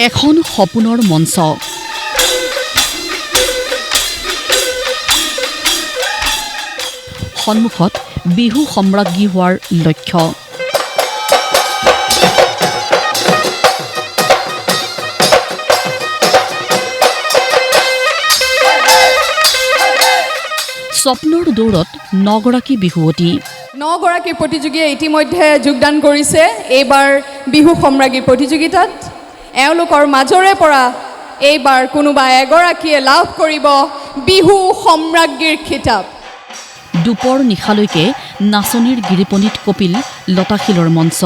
এখন সপোনৰ মঞ্চ সন্মুখত বিহু সম্ৰাজ্ঞী হোৱাৰ লক্ষ্য স্বপ্নৰ দৌৰত 9 গৰাকী বিহুৱতী 9 গৰাকী প্ৰতিযোগীয়ে ইতিমধ্যে যোগদান কৰিছে এইবাৰ বিহু সম্ৰাজ্ঞী প্ৰতিযোগিতাত এওঁলোকৰ মাজৰে পৰা এইবাৰ কোনোবা এগৰাকীয়ে লাভ কৰিব বিহু সম্ৰাজ্ঞীৰ খিতাপ দুপৰ নিশালৈকে নাচনীৰ গিৰিপনিত কপিল লতাশিলৰ মঞ্চ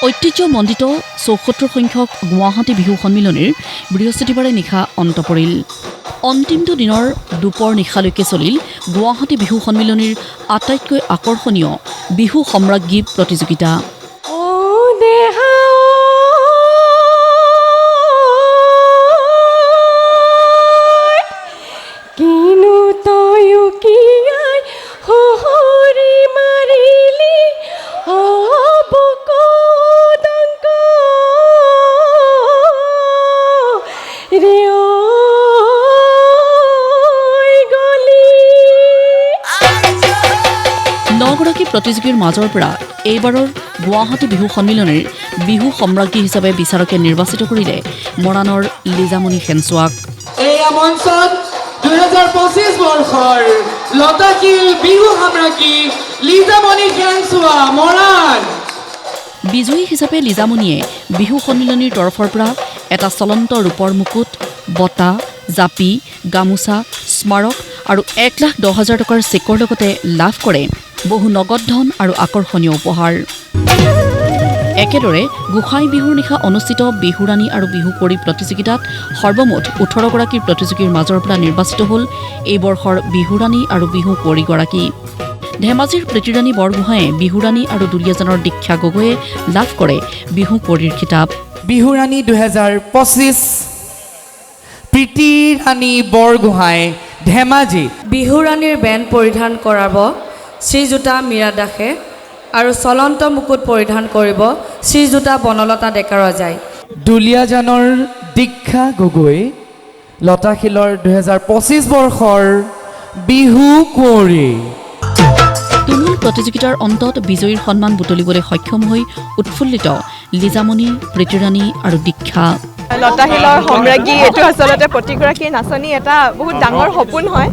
ঐতিহ্যমণ্ডিত ৭৪ সংখ্যক গুৱাহাটী বিহু সন্মিলনীৰ বৃহস্পতিবাৰে নিশা অন্ত পৰিল অন্তিমটো দিনৰ দুপৰ নিশালৈকে চলিল গুৱাহাটী বিহু সন্মিলনীৰ আটাইতকৈ আকৰ্ষণীয় বিহু সম্ৰাজ্ঞী প্ৰতিযোগিতা নগৰাকী প্ৰতিযোগীৰ মাজৰ পৰা এইবাৰৰ গুৱাহাটী বিহু সন্মিলনীৰ বিহু সম্ৰাজ্ঞী হিচাপে বিচাৰকে নিৰ্বাচিত কৰিলে মৰাণৰ লিজামণি সেনচোৱাক এই মঞ্চত 2025 বৰ্ষৰ লতাশিল বিহু সম্ৰাজ্ঞী লিজামণি সেনচোৱা মৰাণ বিজয়ী হিচাপে লিজামণিয়ে বিহু সন্মিলনীৰ তৰফৰ পৰা এটা চলন্ত ৰূপৰ মুকুট বঁটা জাপি গামোচা স্মাৰক আৰু 1,10,000 টকাৰ চেকৰ লগতে লাভ কৰে বহু নগদ ধন আৰু আকৰ্ষণীয় উপহাৰ একেদৰে গোসাই বিহুৰ নিশা অনুষ্ঠিত বিহুৰাণী আৰু বিহু কৰি প্ৰতিযোগিতাত সৰ্বমুঠ 18 গৰাকী প্ৰতিযোগীৰ মাজৰ পৰা নিৰ্বাচিত হ'ল এই বৰ্ষৰ বিহুৰাণী আৰু বিহু কৰিগৰাকী ধেমাজিৰ প্ৰীতিৰাণী বৰগোহাঁয়ে বিহুৰাণী আৰু দুলীয়াজানৰ দীক্ষা গগৈয়ে লাভ কৰে বিহু কৰিৰ খিতাপ বিহুৰাণী 2025 প্ৰীতিৰাণী বৰগোহাঁই ধেমাজি বিহুৰাণীৰ বেণ্ড পৰিধান কৰাব শ্ৰীযুতা মীৰা দাসে আৰু চলন্ত মুকুট পৰিধান কৰিব শ্ৰীযুতা বনলতা ডেকা ৰজাই দুলীয়াজানৰ দীক্ষা গগৈ লতাশিলৰ 2025 বৰ্ষৰ বিহু কৰি তুমুল প্ৰতিযোগিতাৰ অন্তত বিজয়ীৰ সন্মান বুটলিবলৈ সক্ষম হৈ উৎফুল্লিত লিজামণি প্ৰীতিৰাণী আৰু দীক্ষা লতাশিলৰ সম্ৰাজ্ঞী এইটো আচলতে প্ৰতিগৰাকী নাচনী এটা বহুত ডাঙৰ সপোন হয়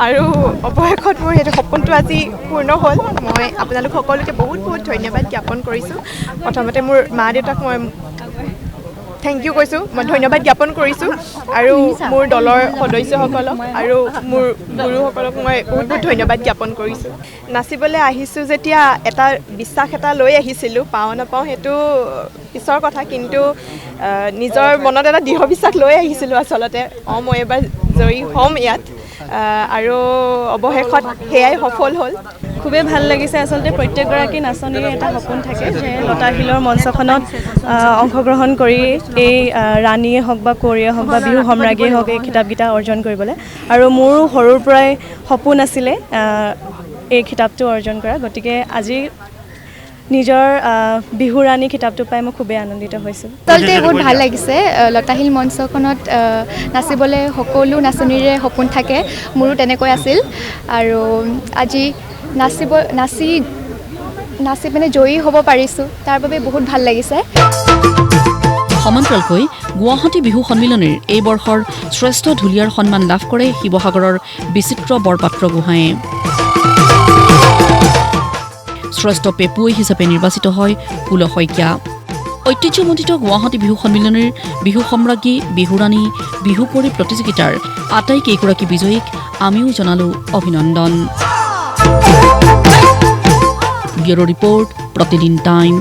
আৰু অৱশেষত মোৰ সেইটো সপোনটো আজি পূৰ্ণ হ'ল মই আপোনালোক সকলোকে বহুত বহুত ধন্যবাদ জ্ঞাপন কৰিছোঁ প্ৰথমতে মোৰ মা দেউতাক মই থেংক ইউ কৈছোঁ মই ধন্যবাদ জ্ঞাপন কৰিছোঁ আৰু মোৰ দলৰ সদস্যসকলক আৰু মোৰ গুৰুসকলক মই বহুত বহুত ধন্যবাদ জ্ঞাপন কৰিছোঁ নাচিবলৈ আহিছোঁ যেতিয়া এটা বিশ্বাস এটা লৈ আহিছিলোঁ পাওঁ নাপাওঁ সেইটো পিছৰ কথা কিন্তু নিজৰ মনত এটা দৃঢ় বিশ্বাস লৈ আহিছিলোঁ আচলতে মই এবাৰ জয়ী হ'ম ইয়াত আৰু অৱশেষত সেয়াই সফল হ'ল খুবেই ভাল লাগিছে আচলতে প্ৰত্যেকগৰাকী নাচনীৰে এটা সপোন থাকে যে লতাশিলৰ মঞ্চখনত অংশগ্ৰহণ কৰি এই ৰাণীয়ে হওক বা কৰিয়ে হওক বা বিহু সম্ৰাজ্ঞীয়ে হওক এই খিতাপকেইটা অৰ্জন কৰিবলৈ আৰু মোৰো সৰুৰ পৰাই সপোন আছিলে এই খিতাপটো অৰ্জন কৰা গতিকে আজি নিজৰ বিহুৰাণী খিতাপটো পাই মই খুবেই আনন্দিত হৈছোঁ আচলতে বহুত ভাল লাগিছে লতাশিল মঞ্চখনত নাচিবলৈ সকলো নাচনীৰে সপোন থাকে মোৰো তেনেকৈ আছিল আৰু আজি নাচি পিনে জয়ী হ'ব পাৰিছোঁ তাৰ বাবে বহুত ভাল লাগিছে সমান্তৰালকৈ গুৱাহাটী বিহু সন্মিলনীৰ এই বৰ্ষৰ শ্ৰেষ্ঠ ঢুলীয়াৰ সন্মান লাভ কৰে শিৱসাগৰৰ বিচিত্ৰ বৰপাত্ৰ গোহাঁয়ে শ্ৰেষ্ঠ পেপুৱৈ হিচাপে নিৰ্বাচিত হয় কুল শইকীয়া ঐতিহ্যমণ্ডিত গুৱাহাটী বিহু সন্মিলনীৰ বিহু সম্ৰাজ্ঞী বিহুৰাণী বিহু কৰি প্ৰতিযোগিতাৰ আটাইকেইগৰাকী বিজয়ীক আমিও জনালোঁ অভিনন্দন ব্যুৰো ৰিপৰ্ট প্ৰতিদিন টাইম